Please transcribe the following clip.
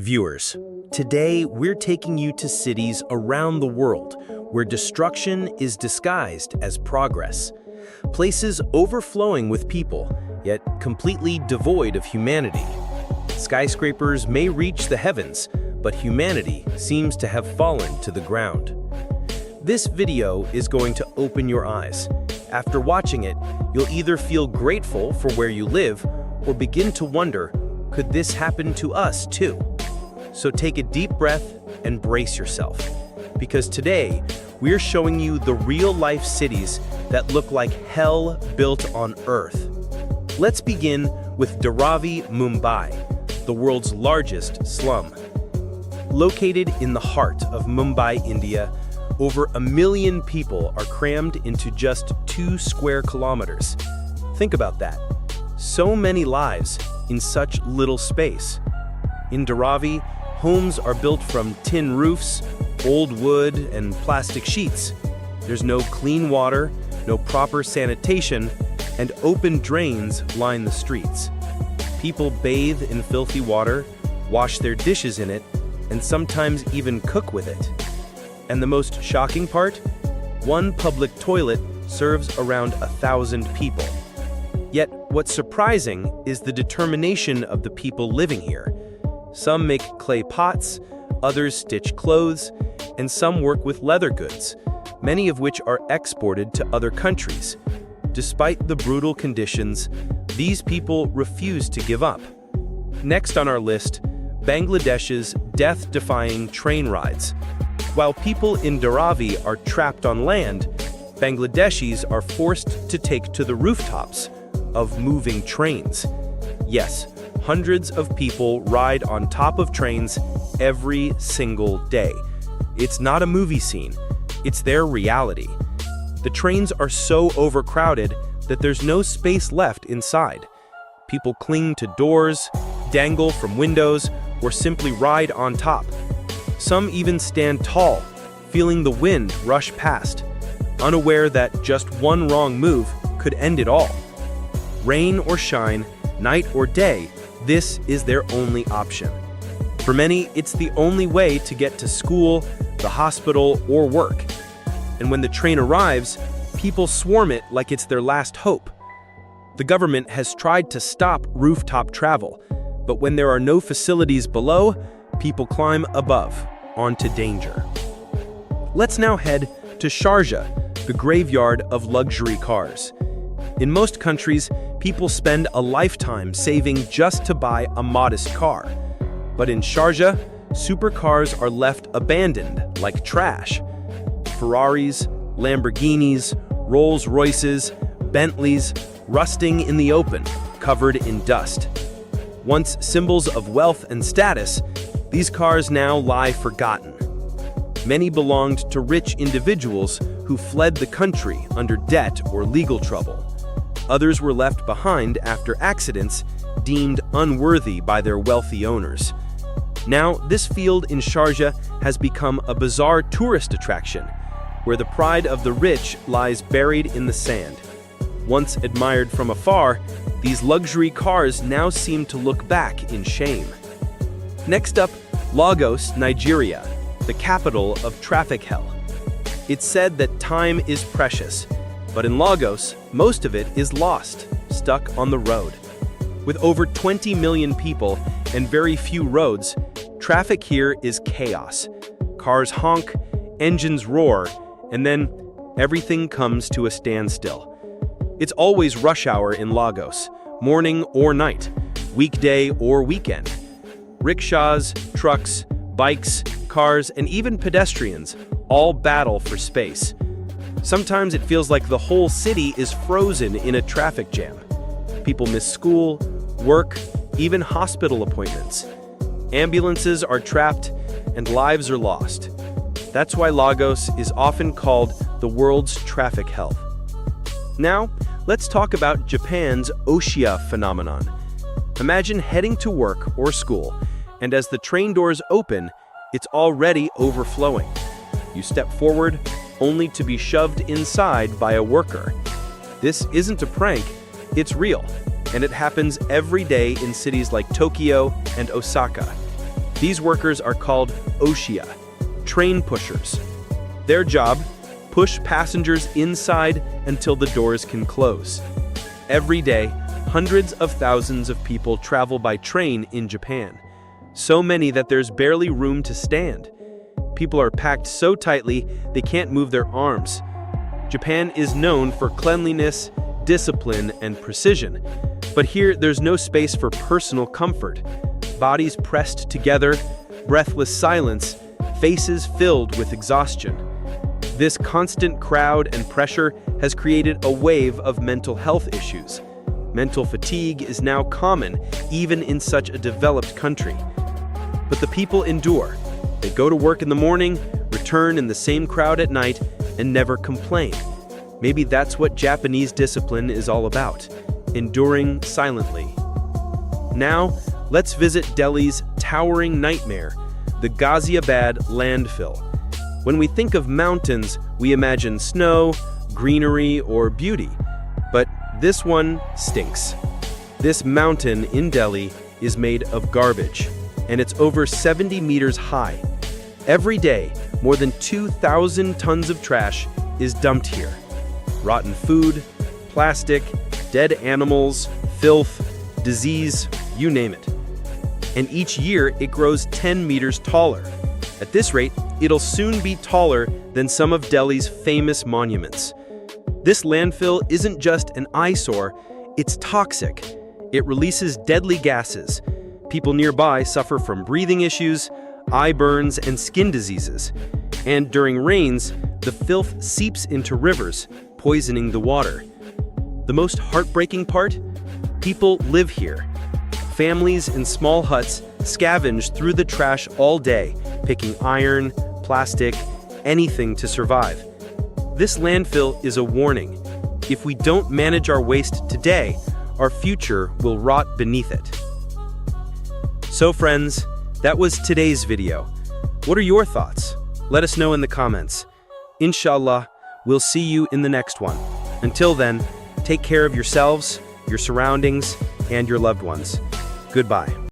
Viewers, today we're taking you to cities around the world where destruction is disguised as progress. Places overflowing with people, yet completely devoid of humanity. Skyscrapers may reach the heavens, but humanity seems to have fallen to the ground. This video is going to open your eyes. After watching it, you'll either feel grateful for where you live or begin to wonder, could this happen to us too? So take a deep breath and brace yourself, because today we're showing you the real-life cities that look like hell built on earth. Let's begin with Davi Mumbai, the world's largest slum. Located in the heart of Mumbai, India, over 1 million people are crammed into just 2 square kilometers. Think about that. So many lives in such little space. In Davi, homes are built from tin roofs, old wood, and plastic sheets. There's no clean water, no proper sanitation, and open drains line the streets. People bathe in filthy water, wash their dishes in it, and sometimes even cook with it. And the most shocking part? One public toilet serves around 1,000 people. Yet, what's surprising is the determination of the people living here. Some make clay pots, others stitch clothes, and some work with leather goods, many of which are exported to other countries. Despite the brutal conditions, these people refuse to give up. Next on our list, Bangladesh's death-defying train rides. While people in Davi are trapped on land, Bangladeshis are forced to take to the rooftops of moving trains. Yes, hundreds of people ride on top of trains every single day. It's not a movie scene, it's their reality. The trains are so overcrowded that there's no space left inside. People cling to doors, dangle from windows, or simply ride on top. Some even stand tall, feeling the wind rush past, unaware that just one wrong move could end it all. Rain or shine, night or day, this is their only option. For many, it's the only way to get to school, the hospital, or work. And when the train arrives, people swarm it like it's their last hope. The government has tried to stop rooftop travel, but when there are no facilities below, people climb above, onto danger. Let's now head to Sharjah, the graveyard of luxury cars. In most countries, people spend a lifetime saving just to buy a modest car. But in Sharjah, supercars are left abandoned like trash. Ferraris, Lamborghinis, Rolls-Royces, Bentleys, rusting in the open, covered in dust. Once symbols of wealth and status, these cars now lie forgotten. Many belonged to rich individuals who fled the country under debt or legal trouble. Others were left behind after accidents deemed unworthy by their wealthy owners. Now, this field in Sharjah has become a bizarre tourist attraction, where the pride of the rich lies buried in the sand. Once admired from afar, these luxury cars now seem to look back in shame. Next up, Lagos, Nigeria, the capital of traffic hell. It's said that time is precious, but in Lagos, most of it is lost, stuck on the road. With over 20 million people and very few roads, traffic here is chaos. Cars honk, engines roar, and then everything comes to a standstill. It's always rush hour in Lagos, morning or night, weekday or weekend. Rickshaws, trucks, bikes, cars, and even pedestrians all battle for space. Sometimes it feels like the whole city is frozen in a traffic jam. People miss school, work, even hospital appointments. Ambulances are trapped and lives are lost. That's why Lagos is often called the world's traffic hell. Now, let's talk about Japan's Oshiya phenomenon. Imagine heading to work or school, and as the train doors open, it's already overflowing. You step forward, only to be shoved inside by a worker. This isn't a prank, it's real, and it happens every day in cities like Tokyo and Osaka. These workers are called oshia, train pushers. Their job, push passengers inside until the doors can close. Every day, hundreds of thousands of people travel by train in Japan. So many that there's barely room to stand. People are packed so tightly they can't move their arms. Japan is known for cleanliness, discipline, and precision. But here, there's no space for personal comfort. Bodies pressed together, breathless silence, faces filled with exhaustion. This constant crowd and pressure has created a wave of mental health issues. Mental fatigue is now common, even in such a developed country. But the people endure. They go to work in the morning, return in the same crowd at night, and never complain. Maybe that's what Japanese discipline is all about, enduring silently. Now, let's visit Delhi's towering nightmare, the Ghaziabad landfill. When we think of mountains, we imagine snow, greenery, or beauty. But this one stinks. This mountain in Delhi is made of garbage, and it's over 70 meters high. Every day, more than 2,000 tons of trash is dumped here. Rotten food, plastic, dead animals, filth, disease, you name it. And each year, it grows 10 meters taller. At this rate, it'll soon be taller than some of Delhi's famous monuments. This landfill isn't just an eyesore, it's toxic. It releases deadly gases. People nearby suffer from breathing issues, eye burns, and skin diseases. And during rains, the filth seeps into rivers, poisoning the water. The most heartbreaking part? People live here. Families in small huts scavenge through the trash all day, picking iron, plastic, anything to survive. This landfill is a warning. If we don't manage our waste today, our future will rot beneath it. So friends, that was today's video. What are your thoughts? Let us know in the comments. Inshallah, we'll see you in the next one. Until then, take care of yourselves, your surroundings, and your loved ones. Goodbye.